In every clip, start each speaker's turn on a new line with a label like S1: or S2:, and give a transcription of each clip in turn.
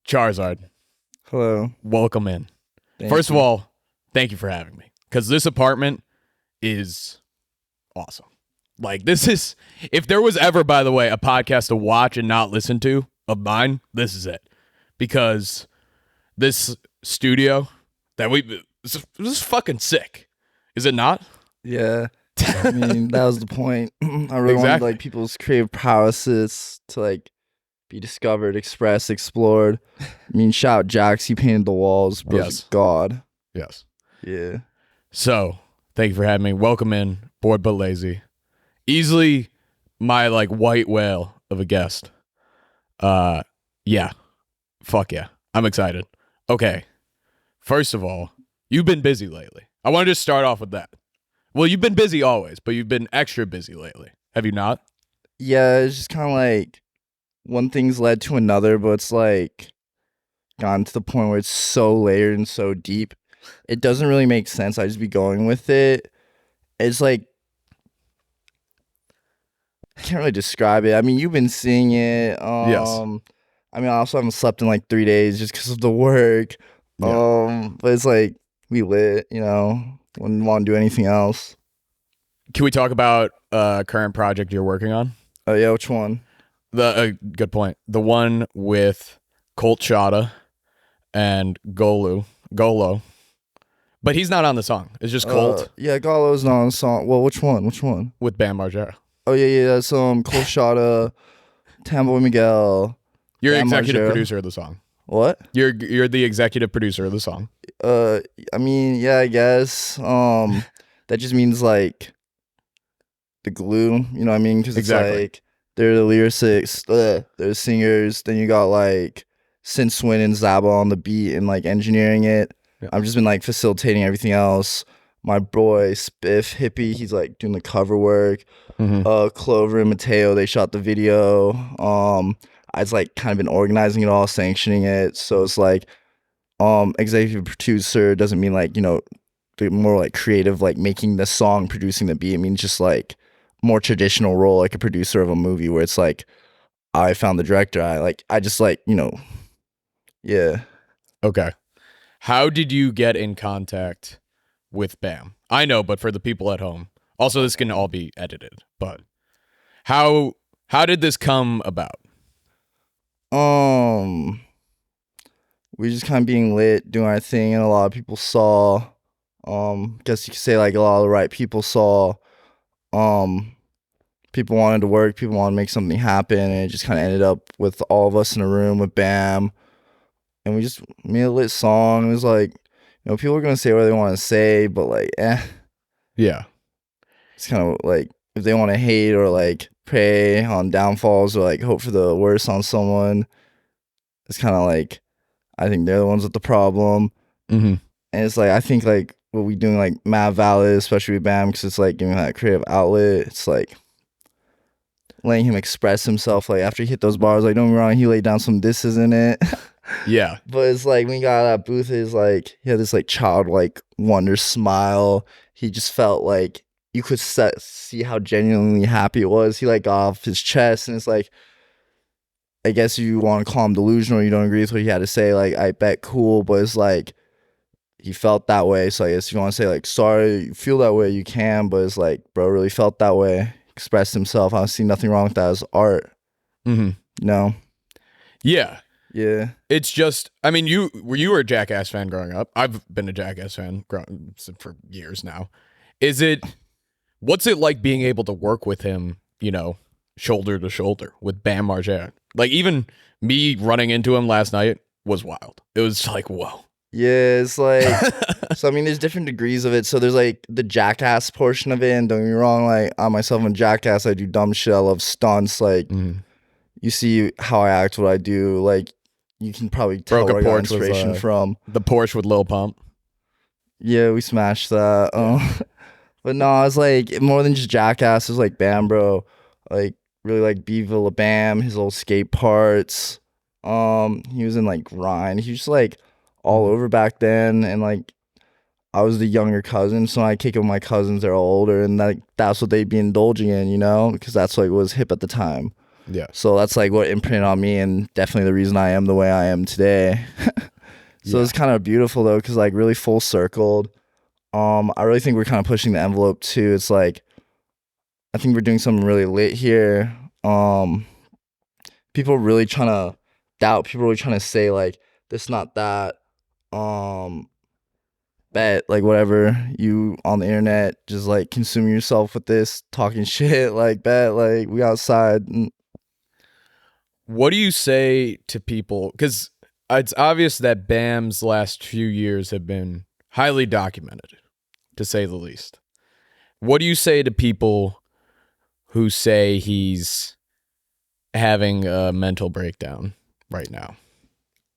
S1: Charizard,
S2: Hello.
S1: welcome in.
S2: Thank
S1: First
S2: you.
S1: of all, thank you for having me, because this apartment is awesome. Like, this is, if there was ever, by the way, a podcast to watch and not listen to of mine, this is it. Because this studio that this is fucking sick. Is it not?
S2: Yeah. I mean, that was the point. I really wanted
S1: Exactly.
S2: like people's creative prowesses to like be discovered, expressed, explored. I mean, shout out Jax, he painted the walls. Bro's
S1: Yes.
S2: a god.
S1: Yes.
S2: Yeah.
S1: So, thank you for having me. Welcome in, Bored But Lazy. Easily my, like, white whale of a guest. Yeah. Fuck yeah. I'm excited. Okay. First of all, you've been busy lately. I want to just start off with that. Well, you've been busy always, but you've been extra busy lately. Have you not?
S2: Yeah, it's just kind of like one thing's led to another, but it's like gotten to the point where it's so layered and so deep. It doesn't really make sense. I just be going with it. It's like, I can't really describe it. I mean, you've been seeing it.
S1: Yes.
S2: I mean, I also haven't slept in like 3 days just because of the work.
S1: Yeah.
S2: But it's like we lit, wouldn't want to do anything else.
S1: Can we talk about current project you're working on?
S2: Oh yeah, which one?
S1: The good point. The one with Colt Shada and Golo. But he's not on the song. It's just Colt
S2: Yeah, Gallo's not on the song. Well, which one?
S1: with Bam Margera.
S2: Oh yeah, that's Cole Shada, Tambo Miguel.
S1: You're
S2: Bam
S1: executive
S2: Margera.
S1: producer of the song.
S2: What?
S1: You're the executive producer of the song.
S2: I mean, yeah, I guess. That just means like the glue. You know what I mean? Because it's
S1: Exactly.
S2: like they're the lyricists, they're the singers. Then you got like Sin Swin and Zaba on the beat and like engineering it.
S1: Yeah.
S2: I've just been like facilitating everything else. My boy Spiff Hippie, he's like doing the cover work.
S1: Mhm.
S2: Clover and Mateo, they shot the video. I was like kind of been organizing it all, sanctioning it. So it's like executive producer doesn't mean like, the more like creative, like making the song, producing the beat. It means just like more traditional role, like a producer of a movie where it's like I found the director. I just like, yeah.
S1: Okay. How did you get in contact with Bam? I know, but for the people at home. Also, this can all be edited, but how did this come about?
S2: We just kind of being lit, doing our thing, and a lot of people saw. Guess you could say like a lot of the right people saw. People wanted to work, people wanted to make something happen, and it just kind of ended up with all of us in a room with Bam, and we just made a lit song. It was like, people are gonna say what they want to say, but like,
S1: Yeah.
S2: it's kind of like if they want to hate or like prey on downfalls or like hope for the worst on someone, it's kind of like I think they're the ones with the problem.
S1: Mm-hmm.
S2: And it's like I think like what we doing like mad valid, especially with Bam, because it's like giving that creative outlet. It's like letting him express himself. Like after he hit those bars, like don't get me wrong, he laid down some disses in it.
S1: Yeah.
S2: But it's like when he got out of that booth, it's like he had this like childlike wonder smile. He just felt like you could see how genuinely happy it was. He like got off his chest, and it's like, I guess you want to call him delusional, you don't agree with what he had to say, like I bet cool, but it's like he felt that way. So I guess if you want to say like sorry, you feel that way, you can, but it's like bro really felt that way, expressed himself. I don't see nothing wrong with that as art.
S1: Mm-hmm.
S2: No.
S1: Yeah.
S2: Yeah.
S1: It's just, I mean, you were a Jackass fan growing up. I've been a Jackass fan for years now. What's it like being able to work with him, shoulder to shoulder with Bam Margera? Like, even me running into him last night was wild. It was like, whoa.
S2: Yeah, it's like, so I mean, there's different degrees of it. So there's like the Jackass portion of it, and don't get me wrong, like I myself am Jackass, I do dumb shit, I love stunts, like you see how I act, what I do, like you can probably tell
S1: Broke a
S2: where I got
S1: Porsche with,
S2: inspiration from.
S1: The Porsche with Lil Pump.
S2: Yeah, we smashed that. But no, it's like more than just Jackass. It's like Bam, bro. Like really like Beeville Bam, his old skate parts. He was in like Grind. He was just like all over back then, and like I was the younger cousin, so I kick it with my cousins. They're all older, and that's what they'd be indulging in, because that's like what was hip at the time.
S1: Yeah.
S2: So that's like what imprinted on me, and definitely the reason I am the way I am today. So it's kind of beautiful though, because like really full circled. I really think we're kind of pushing the envelope too. It's like I think we're doing something really lit here. People really trying to doubt. People really trying to say like this, not that. Bet like whatever you on the internet, just like consume yourself with this talking shit. Like bet like we outside.
S1: What do you say to people? Because it's obvious that Bam's last few years have been highly documented, to say the least. What do you say to people who say he's having a mental breakdown right now?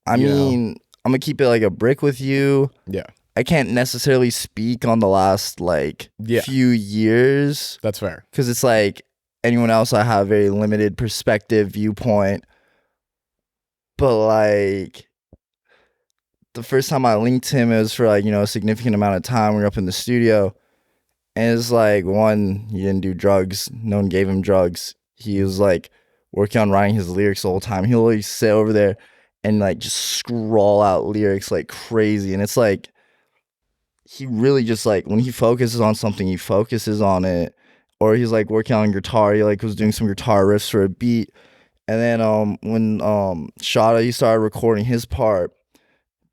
S2: I mean, I'm gonna keep it like a brick with you.
S1: Yeah.
S2: I can't necessarily speak on the last like few years.
S1: That's fair.
S2: Because it's like anyone else, I have a very limited perspective, viewpoint. But like the first time I linked him, it was for like, a significant amount of time. We were up in the studio. And it's like, one, he didn't do drugs. No one gave him drugs. He was like working on writing his lyrics the whole time. He'll always sit over there and like just scrawl out lyrics like crazy. And it's like, he really just like, when he focuses on something, he focuses on it. Or he's like working on guitar. He like was doing some guitar riffs for a beat. And then when Shada, he started recording his part,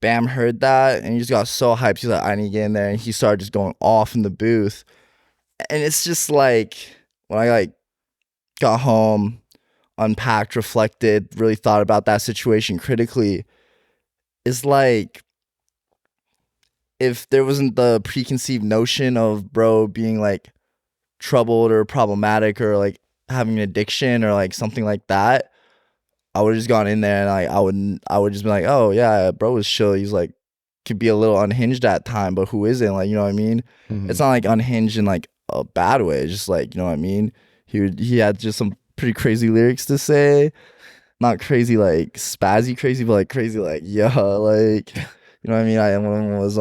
S2: Bam heard that and he just got so hyped. He's like, I need to get in there. And he started just going off in the booth. And it's just like, when I like got home, unpacked, reflected, really thought about that situation critically, it's like, if there wasn't the preconceived notion of bro being like troubled or problematic or like having an addiction or like something like that, I would have just gone in there and like I would just be like, oh yeah, bro was chill. He's like could be a little unhinged at time, but who isn't? Like, you know what I mean? Mm-hmm. It's not like unhinged in like a bad way. It's just like, you know what I mean? He had just some pretty crazy lyrics to say. Not crazy like spazzy crazy, but like crazy like like you know what I mean? One was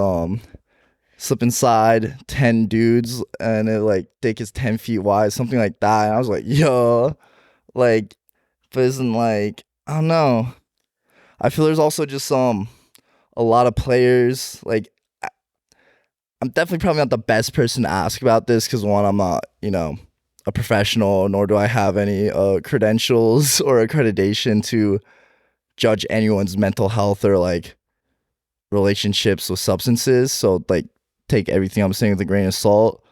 S2: slip inside 10 dudes and it like dick is 10 feet wide, something like that. And I was like, like, but isn't like, I don't know. I feel there's also just a lot of players. Like, I'm definitely probably not the best person to ask about this because one, I'm not, a professional, nor do I have any credentials or accreditation to judge anyone's mental health or like relationships with substances. So like take everything I'm saying with a grain of salt.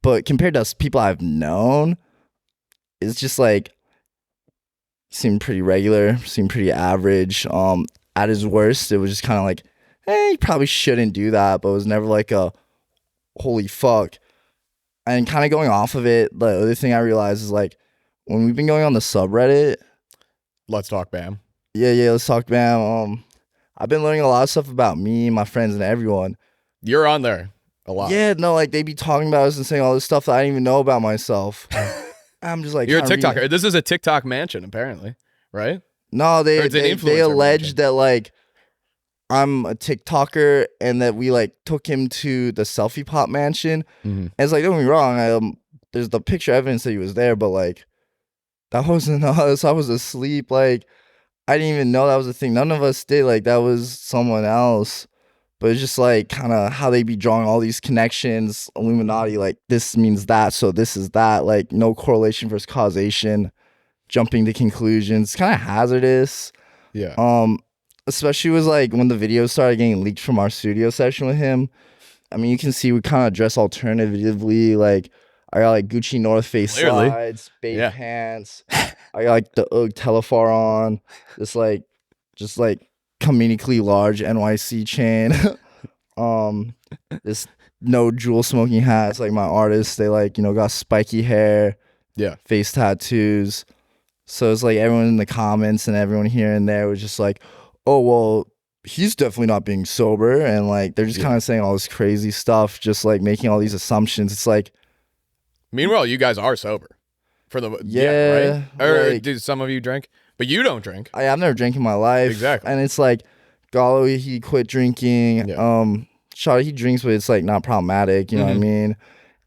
S2: But compared to people I've known, it's just like seemed pretty regular, seemed pretty average. At his worst, it was just kind of like, hey, you probably shouldn't do that, but it was never like a holy fuck. And kind of going off of it, the other thing I realized is like when we've been going on the subreddit,
S1: Let's Talk Bam.
S2: Yeah, Let's Talk Bam. I've been learning a lot of stuff about me, my friends, and everyone.
S1: You're on there a lot.
S2: Yeah, no, like they be talking about us and saying all this stuff that I didn't even know about myself. I'm just like,
S1: you're a TikToker. This is a TikTok mansion, apparently, right?
S2: No, they alleged that like I'm a TikToker and that we like took him to the selfie pop mansion. Mm-hmm. And it's like, don't get me wrong, there's the picture evidence that he was there, but like that wasn't us. I was asleep. Like I didn't even know that was a thing. None of us did. Like that was someone else. But it's just like kind of how they be drawing all these connections, Illuminati, like this means that, so this is that, like no correlation versus causation, jumping to conclusions, kind of hazardous.
S1: Yeah.
S2: Especially was like when the videos started getting leaked from our studio session with him. I mean, you can see we kind of dress alternatively. Like I got like Gucci North Face slides, babe pants. I got like the UGG Telefar on. This like, just like comedically large NYC chain. This no jewel smoking hats. Like my artists, they like, got spiky hair.
S1: Yeah.
S2: Face tattoos. So it's like everyone in the comments and everyone here and there was just like, oh, well, he's definitely not being sober. And like, they're just kind of saying all this crazy stuff, just like making all these assumptions. It's like,
S1: meanwhile, you guys are sober for the, right? Or like, do some of you drink? But you don't drink.
S2: I've never drank in my life.
S1: Exactly.
S2: And it's like, Gallo, he quit drinking. Yeah. Shawty, he drinks, but it's like not problematic. You know what I mean?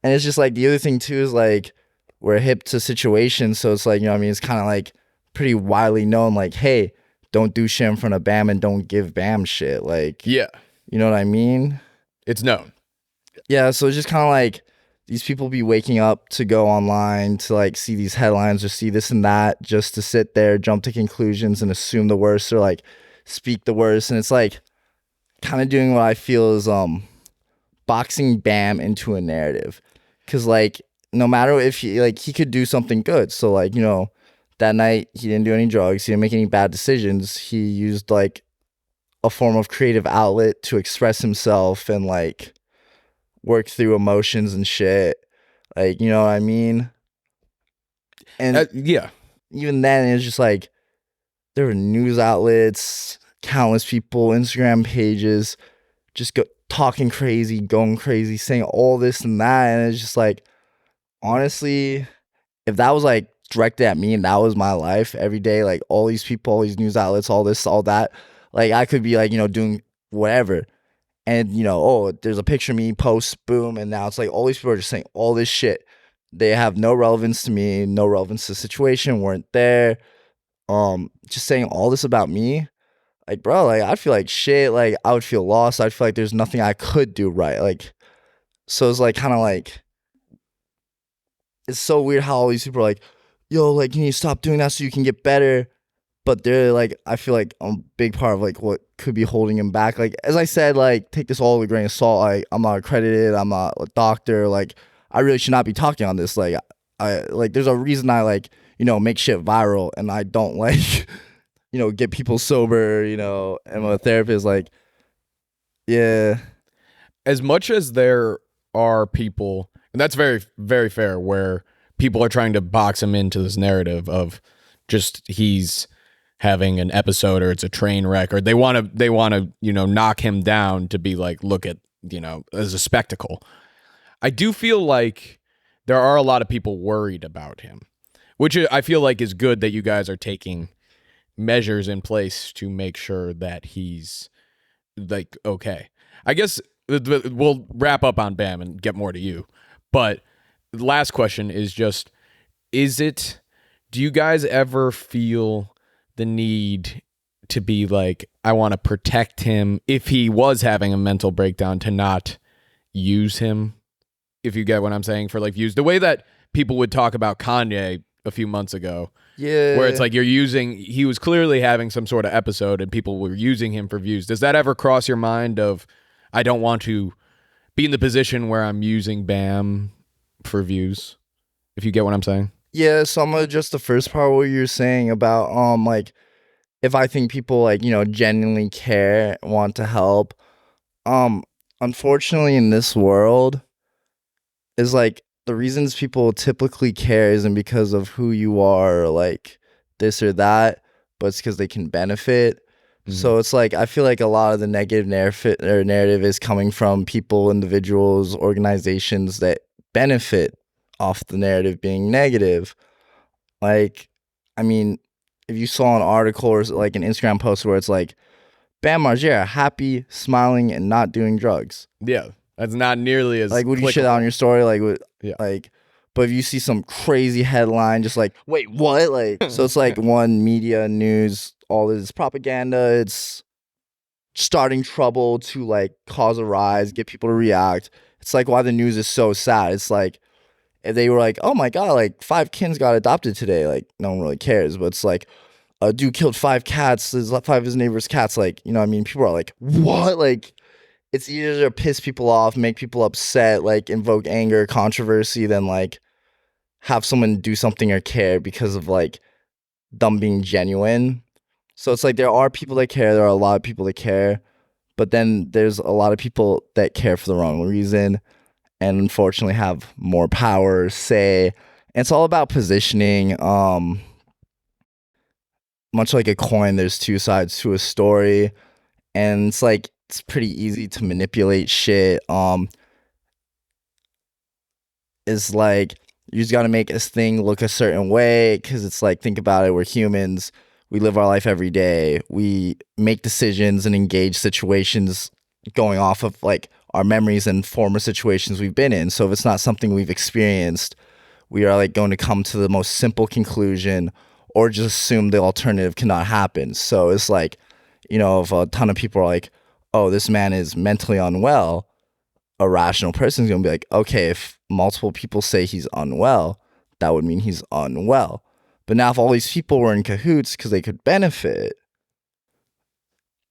S2: And it's just like, the other thing too is like, we're hip to situations. So it's like, you know what I mean? It's kind of like, pretty widely known, like, hey, don't do shit in front of Bam and don't give Bam shit. Like,
S1: Yeah,
S2: you know what I mean?
S1: it's known.
S2: Yeah, so it's just kind of like these people be waking up to go online to like see these headlines or see this and that just to sit there, jump to conclusions and assume the worst or like speak the worst. And it's like kind of doing what I feel is boxing Bam into a narrative. Cause like no matter if he could do something good. So like, you know, that night he didn't do any drugs, he didn't make any bad decisions. He used like a form of creative outlet to express himself and like work through emotions and shit. Like, you know what I mean? And
S1: Yeah.
S2: even then, it was just like there were news outlets, countless people, Instagram pages, just talking crazy, going crazy, saying all this and that. And it's just like, honestly, if that was like directed at me and that was my life every day, like all these people, all these news outlets, all this, all that, like I could be like, you know, doing whatever. And, you know, oh, there's a picture of me, post, boom. And now it's like all these people are just saying all this shit. They have no relevance to me, no relevance to the situation, weren't there. Just saying all this about me. Like, bro, like, I'd feel like shit. Like, I would feel lost. I'd feel like there's nothing I could do right. Like, so it's like kind of like, it's so weird how all these people are like, yo, like, can you stop doing that so you can get better? But they're like, I feel like a big part of like what could be holding him back. Like, as I said, like, take this all with a grain of salt. Like, I'm not accredited. I'm not a doctor. Like, I really should not be talking on this. Like, I like, there's a reason I like, you know, make shit viral and I don't like, you know, get people sober, you know, and a therapist, like, yeah.
S1: As much as there are people, and that's very, very fair, where people are trying to box him into this narrative of just he's having an episode or it's a train wreck, or they want to, you know, knock him down to be like, look at, you know, as a spectacle. I do feel like there are a lot of people worried about him, which I feel like is good that you guys are taking measures in place to make sure that he's like, okay. I guess we'll wrap up on Bam and get more to you. But the last question is just, do you guys ever feel the need to be like, I want to protect him if he was having a mental breakdown, to not use him, if you get what I'm saying, for like views, the way that people would talk about Kanye a few months ago, where it's like he was clearly having some sort of episode and people were using him for views. Does that ever cross your mind of, I don't want to be in the position where I'm using Bam for views, if you get what I'm saying?
S2: Yeah, so I'm gonna adjust the first part what you're saying about like if I think people like, you know, genuinely care, want to help. Unfortunately in this world is like the reasons people typically care isn't because of who you are or like this or that, but it's because they can benefit. Mm-hmm. So it's like I feel like a lot of the negative narrative is coming from people, individuals, organizations that benefit off the narrative being negative. Like, I mean, if you saw an article or like an Instagram post where it's like, Bam Margera, happy, smiling, and not doing drugs.
S1: Yeah, that's not nearly as
S2: like, would you share that on your story? Like, yeah. Like, but if you see some crazy headline, just like, wait, what? Like, so it's like one media, news, all this propaganda. It's starting trouble to like cause a rise, get people to react. It's like why the news is so sad. It's like, if they were like, oh my God, like 5 kids got adopted today, like no one really cares. But it's like, a dude killed 5 cats, 5 of his neighbors' cats. Like, you know what I mean? People are like, what? Like, it's easier to piss people off, make people upset, like invoke anger, controversy than like have someone do something or care because of like them being genuine. So it's like there are people that care. There are a lot of people that care. But then there's a lot of people that care for the wrong reason and unfortunately have more power, say. And it's all about positioning. Much like a coin, there's 2 sides to a story. And it's like, it's pretty easy to manipulate shit. It's like, you just got to make this thing look a certain way. Because it's like, think about it, we're humans. We live our life every day. We make decisions and engage situations going off of like our memories and former situations we've been in. So if it's not something we've experienced, we are like going to come to the most simple conclusion or just assume the alternative cannot happen. So it's like, you know, if a ton of people are like, oh, this man is mentally unwell, a rational person is going to be like, okay, if multiple people say he's unwell, that would mean he's unwell. But now if all these people were in cahoots because they could benefit,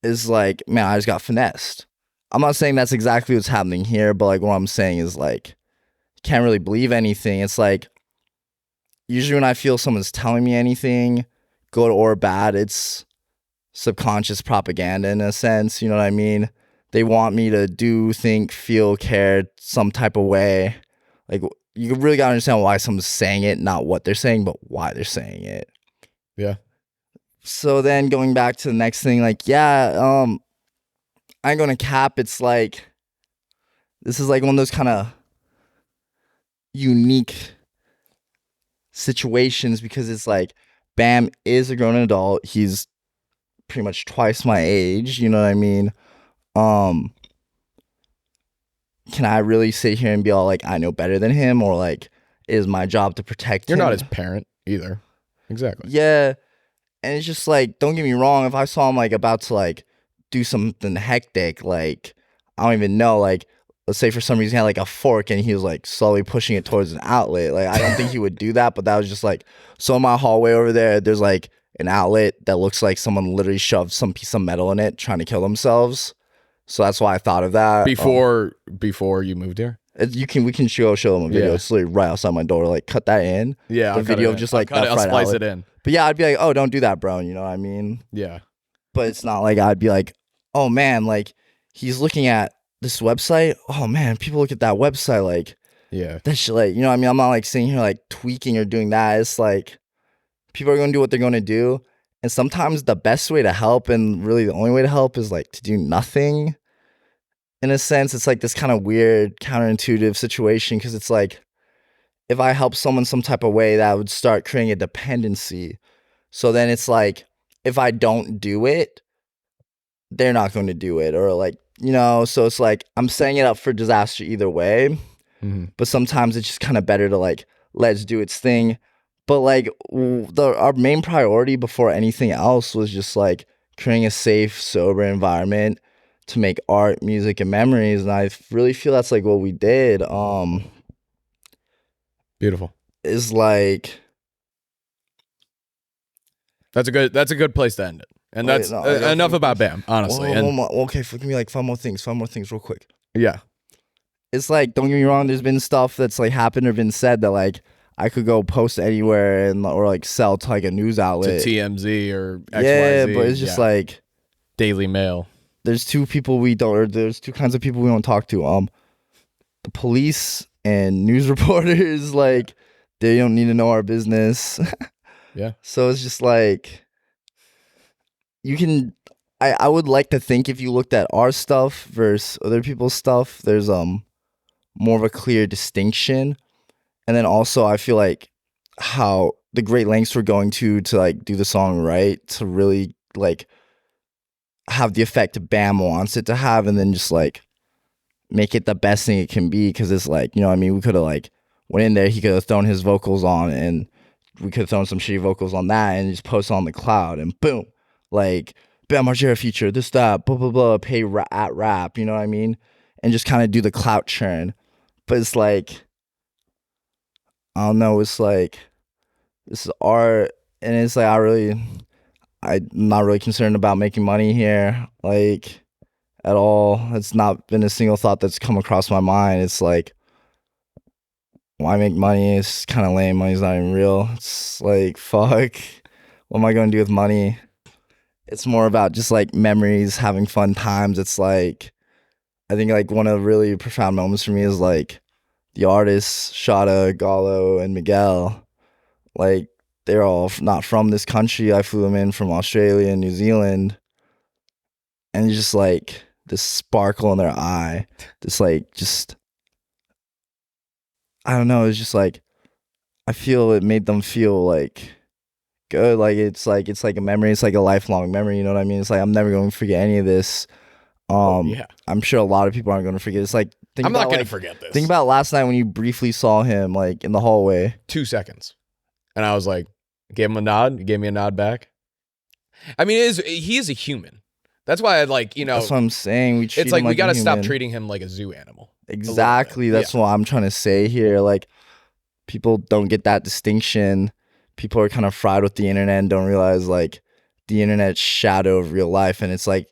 S2: is like, man, I just got finessed. I'm not saying that's exactly what's happening here, but like what I'm saying is like, can't really believe anything. It's like, usually when I feel someone's telling me anything, good or bad, it's subconscious propaganda in a sense. You know what I mean? They want me to do, think, feel, care some type of way. Like, you really got to understand why someone's saying it, not what they're saying, but why they're saying it.
S1: Yeah.
S2: So then going back to the next thing, like, yeah, I ain't gonna cap. It's like, this is like one of those kind of unique situations because it's like, Bam is a grown adult. He's pretty much twice my age. You know what I mean? Can I really sit here and be all like, I know better than him, or like, it is my job to protect
S1: You're
S2: him?
S1: not his parent either. Exactly.
S2: Yeah. And it's just like, don't get me wrong, if I saw him like about to like do something hectic, like, I don't even know, like, let's say for some reason he had like a fork and he was like slowly pushing it towards an outlet. Like, I don't think he would do that, but that was just like, so in my hallway over there, there's like an outlet that looks like someone literally shoved some piece of metal in it trying to kill themselves. So that's why I thought of that.
S1: Before you moved here?
S2: We can show them a video.
S1: Yeah.
S2: It's literally right outside my door. Like, cut that in.
S1: Yeah,
S2: the video of just like that
S1: I'll
S2: fried
S1: splice
S2: outlet.
S1: it in.
S2: But yeah, I'd be like, oh, don't do that, bro. You know what I mean?
S1: Yeah.
S2: But it's not like I'd be like, oh man, like, he's looking at this website. Oh man, people look at that website, like,
S1: Yeah.
S2: that shit, like, you know what I mean? I'm not like sitting here like tweaking or doing that. It's like, people are gonna do what they're gonna do. And sometimes the best way to help, and really the only way to help, is like to do nothing. In a sense, it's like this kind of weird counterintuitive situation, because it's like, if I help someone some type of way, that would start creating a dependency. So then it's like, if I don't do it, they're not going to do it, or like, you know, so it's like, I'm setting it up for disaster either way.
S1: Mm-hmm.
S2: But sometimes it's just kind of better to like, let's do its thing. But like, our main priority before anything else was just like creating a safe, sober environment to make art, music, and memories. And I really feel that's like what we did.
S1: Beautiful.
S2: Is like,
S1: that's a good place to end it. And
S2: wait,
S1: that's
S2: no,
S1: enough about Bam, honestly.
S2: Okay, give me like five more things real quick.
S1: Yeah.
S2: It's like, don't get me wrong, there's been stuff that's like happened or been said that like I could go post anywhere and or like sell to like a news outlet,
S1: to TMZ or XYZ.
S2: Yeah, but it's just like
S1: Daily Mail.
S2: There's two kinds of people we don't talk to. The police and news reporters, like, they don't need to know our business.
S1: Yeah.
S2: So it's just like, I would like to think if you looked at our stuff versus other people's stuff, there's more of a clear distinction. And then also I feel like how the great lengths we're going to like do the song right, to really like have the effect Bam wants it to have, and then just like make it the best thing it can be. Because it's like, you know what I mean, we could have like went in there, he could have thrown his vocals on, and we could have thrown some shitty vocals on that and just post on the cloud, and boom, like, Bam Margera feature, this, that, blah, blah, blah, pay at rap, you know what I mean? And just kind of do the clout churn. But it's like, I don't know, it's like, this is art, and it's like, I'm not really concerned about making money here, like, at all. It's not been a single thought that's come across my mind. It's like, why make money? It's kind of lame. Money's not even real. It's like, fuck, what am I going to do with money? It's more about just like memories, having fun times. It's like, I think like one of the really profound moments for me is like the artists, Shada, Gallo, and Miguel. Like, they're all not from this country. I flew them in from Australia and New Zealand. And it's just like this sparkle in their eye. This like, just, I don't know. It's just like, I feel it made them feel like good. Like, it's like a memory. It's like a lifelong memory. You know what I mean? It's like, I'm never going to forget any of this.
S1: Yeah.
S2: I'm sure a lot of people aren't going to forget. It's like,
S1: I'm not going to forget this.
S2: Think about last night when you briefly saw him like in the hallway.
S1: 2 seconds. And I was like, Gave him a nod. You gave me a nod back. I mean, he is a human. That's why I like,
S2: That's what I'm saying. We treat
S1: it's like
S2: him
S1: we
S2: a
S1: got to stop
S2: human.
S1: treating him like a zoo animal.
S2: Exactly. That's what I'm trying to say here. Like, people don't get that distinction. People are kind of fried with the internet and don't realize like the internet's shadow of real life, and it's like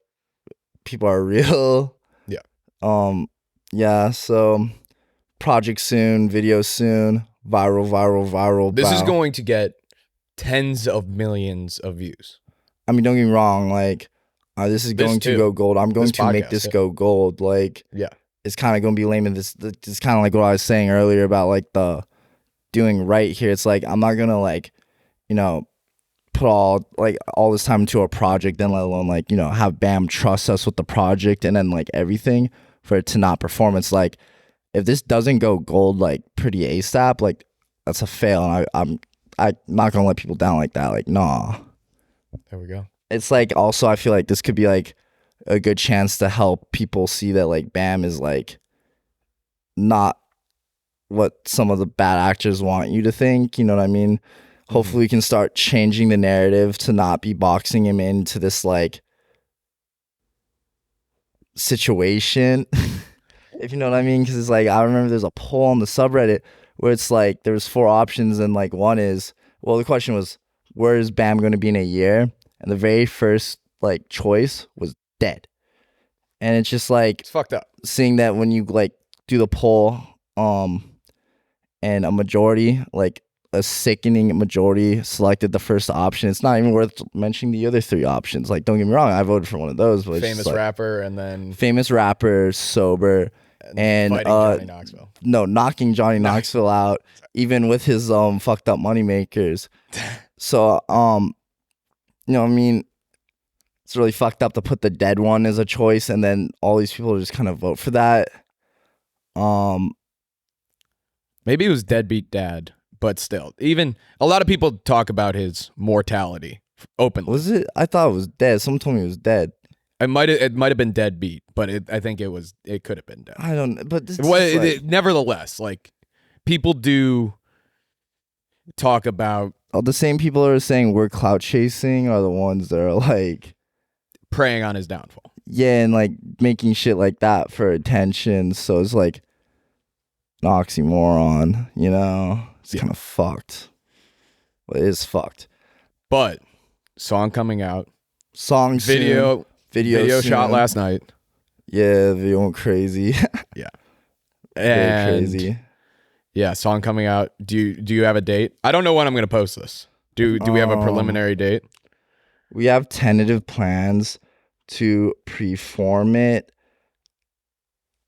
S2: people are real.
S1: Yeah.
S2: Yeah. So project soon, video soon, viral.
S1: This is
S2: bow.
S1: going to get tens of millions of views.
S2: I mean, don't get me wrong. Like, this is going to go gold. I'm going to make this go gold. Like,
S1: yeah,
S2: it's kind of going to be lame. And this is kind of like what I was saying earlier about like the doing right here. It's like I'm not gonna like, put all this time into a project, then let alone like have Bam trust us with the project and then like everything for it to not perform. It's like if this doesn't go gold like pretty ASAP, like that's a fail. And I'm not gonna let people down like that. Like, nah.
S1: There we go.
S2: It's like also I feel like this could be like a good chance to help people see that like Bam is like not what some of the bad actors want you to think. You know what I mean? Hopefully we can start changing the narrative to not be boxing him into this like situation. If you know what I mean? Because it's like I remember there's a poll on the subreddit where it's like there's 4 options and like one is, well, the question was, where is Bam going to be in a year? And the very first like choice was dead. And it's just like
S1: it's fucked up
S2: seeing that when you like do the poll, and a majority, like a sickening majority, selected the first option. It's not even worth mentioning the other 3 options. Like, don't get me wrong, I voted for one of those. But
S1: famous rapper and then
S2: famous rapper, sober, and
S1: fighting Johnny Knoxville.
S2: No, knocking Johnny Knoxville out, even with his fucked up money makers. So you know what I mean? It's really fucked up to put the dead one as a choice, and then all these people just kind of vote for that.
S1: Maybe it was deadbeat dad, but still, even a lot of people talk about his mortality openly.
S2: Was it? I thought it was dead. Someone told me it was dead.
S1: It might have been deadbeat, but I think it could have been dead.
S2: I don't know, but this
S1: nevertheless, like people do talk about
S2: the same people that are saying we're clout chasing are the ones that are like
S1: preying on his downfall.
S2: Yeah, and like making shit like that for attention. So it's like an oxymoron, It's kind of fucked. Well, it is fucked.
S1: But song coming out.
S2: Song
S1: video shot last night.
S2: Yeah, video went crazy.
S1: Yeah.
S2: Very crazy.
S1: Yeah, song coming out. Do you have a date? I don't know when I'm going to post this. Do we have a preliminary date?
S2: We have tentative plans to perform it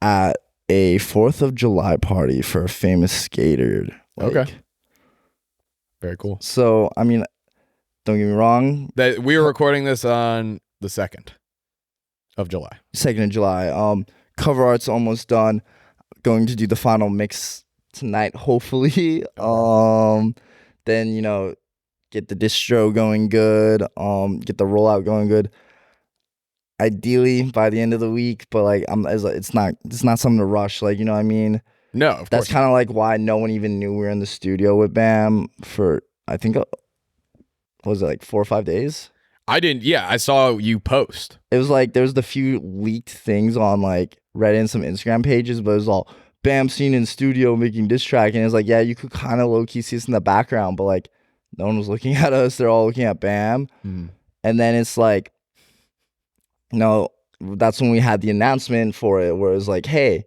S2: at a 4th of July party for a famous skater.
S1: Okay. Very cool.
S2: So, I mean, don't get me wrong.
S1: That we are recording this on the 2nd of July.
S2: 2nd of July. Cover art's almost done. Going to do the final mix tonight, hopefully. Then, get the distro going good. Get the rollout going good. Ideally by the end of the week, but like it's not something to rush. Like, you know what I mean?
S1: No, of course.
S2: That's kind of like why no one even knew we were in the studio with Bam for I think what was it, like 4 or 5 days?
S1: I didn't. Yeah, I saw you post.
S2: It was like there was the few leaked things on like Reddit and some Instagram pages, but it was all Bam seen in studio making diss track, and it's like, yeah, you could kind of low key see us in the background, but like no one was looking at us. They're all looking at Bam, and then it's like. No, that's when we had the announcement for it where it was like, hey,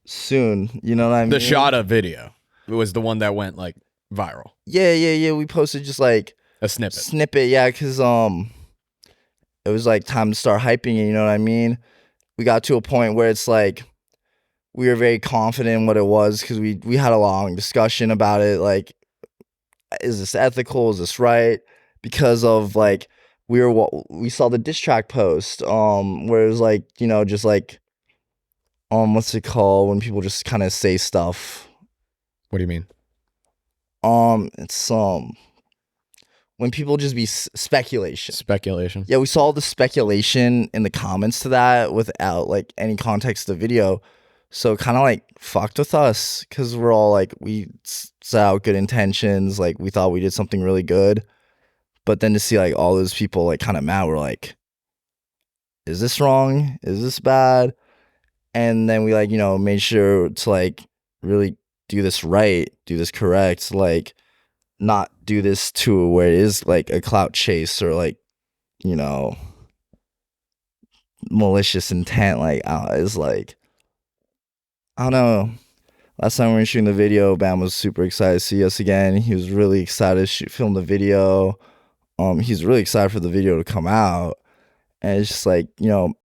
S2: soon, you know what I mean?
S1: The Shada video. It was the one that went like viral.
S2: Yeah. We posted just like
S1: a
S2: snippet, yeah, because it was like time to start hyping it, you know what I mean? We got to a point where it's like we were very confident in what it was because we had a long discussion about it, like, is this ethical? Is this right? Because of like we saw the diss track post, where it was like, just like, what's it called when people just kind of say stuff?
S1: What do you mean?
S2: It's when people just be speculation.
S1: Speculation.
S2: Yeah, we saw the speculation in the comments to that without like any context of the video. So kind of like fucked with us because we're all like, we set out good intentions. Like we thought we did something really good. But then to see like all those people like kind of mad, we're like, is this wrong? Is this bad? And then we like, made sure to like really do this right, do this correct, like not do this to where it is like a clout chase or like, malicious intent. Like, it's like, I don't know. Last time we were shooting the video, Bam was super excited to see us again. He was really excited to film the video. He's really excited for the video to come out. And it's just like, when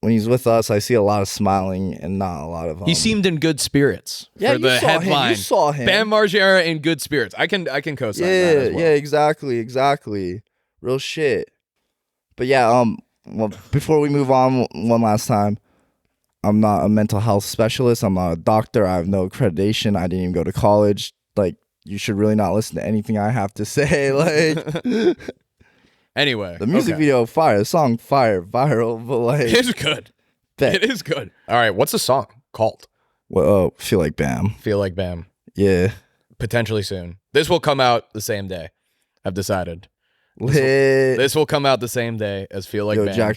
S2: he's with us, I see a lot of smiling and not a lot of.
S1: He seemed in good spirits.
S2: Yeah,
S1: for the headline.
S2: You saw him.
S1: Bam Margera in good spirits. I can co-sign that as well.
S2: Yeah, exactly. Real shit. But yeah, well, before we move on, one last time, I'm not a mental health specialist. I'm not a doctor. I have no accreditation. I didn't even go to college. Like, you should really not listen to anything I have to say. Like,
S1: anyway,
S2: the music video fire, the song fire, viral, but like
S1: it's good. It is good. All right, what's the song called?
S2: Well, Feel Like Bam.
S1: Feel Like Bam.
S2: Yeah.
S1: Potentially soon. This will come out the same day. I've decided.
S2: This
S1: will come out the same day as Feel Like Bam.
S2: Jack